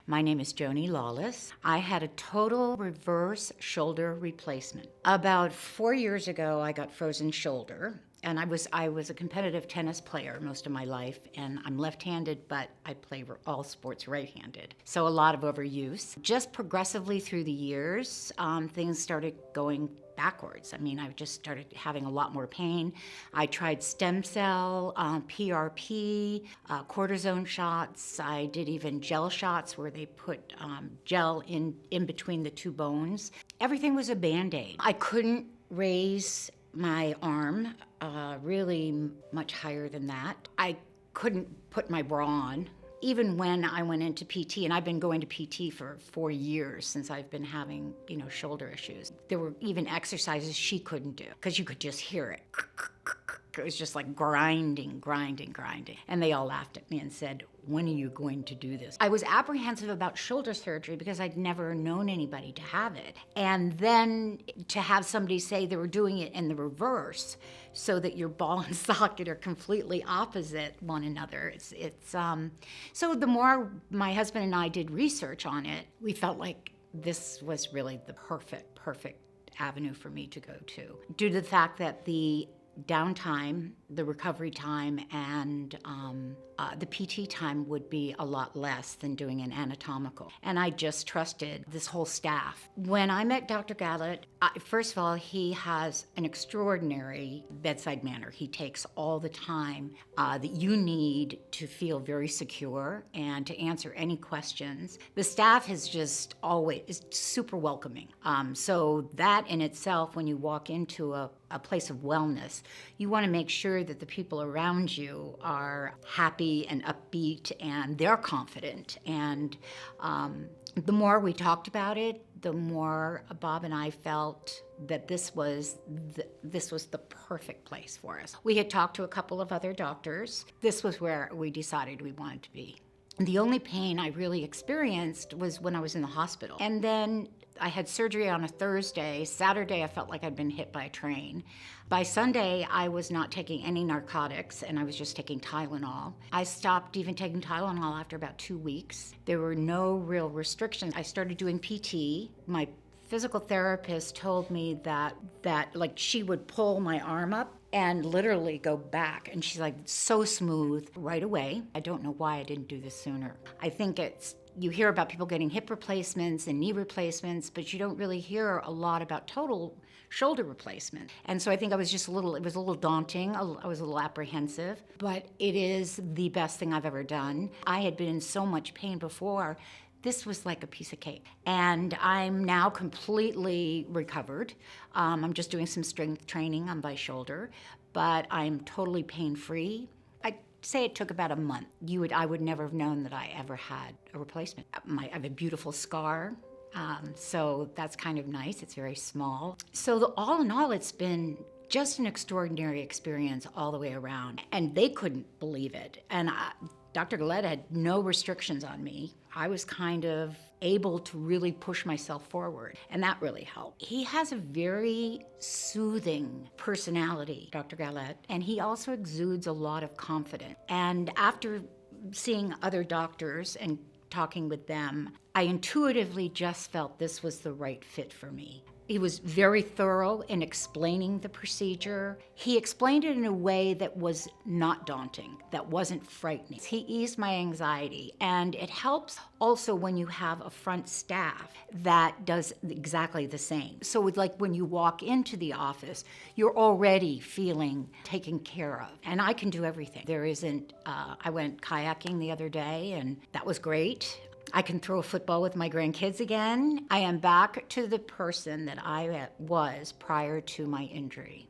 My name is Joni Lawless. I had a total reverse shoulder replacement. About 4 years ago, I got frozen shoulder. And I was a competitive tennis player most of my life, and I'm left-handed, but I play all sports right-handed. So a lot of overuse. Just progressively through the years, things started going backwards. I mean, I just started having a lot more pain. I tried stem cell, PRP, cortisone shots. I did even gel shots where they put gel in between the two bones. Everything was a Band-Aid. I couldn't raise my arm really much higher than that. I couldn't put my bra on. Even when I went into PT, and I've been going to PT for 4 years since I've been having, shoulder issues. There were even exercises she couldn't do because you could just hear it. It was just like grinding. And they all laughed at me and said, "When are you going to do this?" I was apprehensive about shoulder surgery because I'd never known anybody to have it. And then to have somebody say they were doing it in the reverse so that your ball and socket are completely opposite one another. So the more my husband and I did research on it, we felt like this was really the perfect avenue for me to go to. Due to the fact that the downtime, the recovery time, and the PT time would be a lot less than doing an anatomical. And I just trusted this whole staff. When I met Dr. Gallet, first of all, he has an extraordinary bedside manner. He takes all the time that you need to feel very secure and to answer any questions. The staff is just always super welcoming. So that in itself, when you walk into a place of wellness, you want to make sure that the people around you are happy and upbeat and they're confident. And the more we talked about it, the more Bob and I felt that this was the perfect place for us. We had talked to a couple of other doctors. This was where we decided we wanted to be. The only pain I really experienced was when I was in the hospital. And then I had surgery on a Thursday. Saturday, I felt like I'd been hit by a train. By Sunday, I was not taking any narcotics, and I was just taking Tylenol. I stopped even taking Tylenol after about 2 weeks. There were no real restrictions. I started doing PT. My physical therapist told me that like she would pull my arm up and literally go back. And she's like, so smooth right away. I don't know why I didn't do this sooner. I think you hear about people getting hip replacements and knee replacements, but you don't really hear a lot about total shoulder replacement. And so I think it was a little daunting. I was a little apprehensive, but it is the best thing I've ever done. I had been in so much pain before. This was like a piece of cake. And I'm now completely recovered. I'm just doing some strength training on my shoulder, but I'm totally pain-free. I'd say it took about a month. I would never have known that I ever had a replacement. I have a beautiful scar, so that's kind of nice. It's very small. So all in all, it's been just an extraordinary experience all the way around. And they couldn't believe it. And Dr. Gallet had no restrictions on me. I was kind of able to really push myself forward, and that really helped. He has a very soothing personality, Dr. Gallet, and he also exudes a lot of confidence. And after seeing other doctors and talking with them, I intuitively just felt this was the right fit for me. He was very thorough in explaining the procedure. He explained it in a way that was not daunting, that wasn't frightening. He eased my anxiety, and it helps also when you have a front staff that does exactly the same. So it's like when you walk into the office, you're already feeling taken care of. And I can do everything. I went kayaking the other day, and that was great. I can throw a football with my grandkids again. I am back to the person that I was prior to my injury.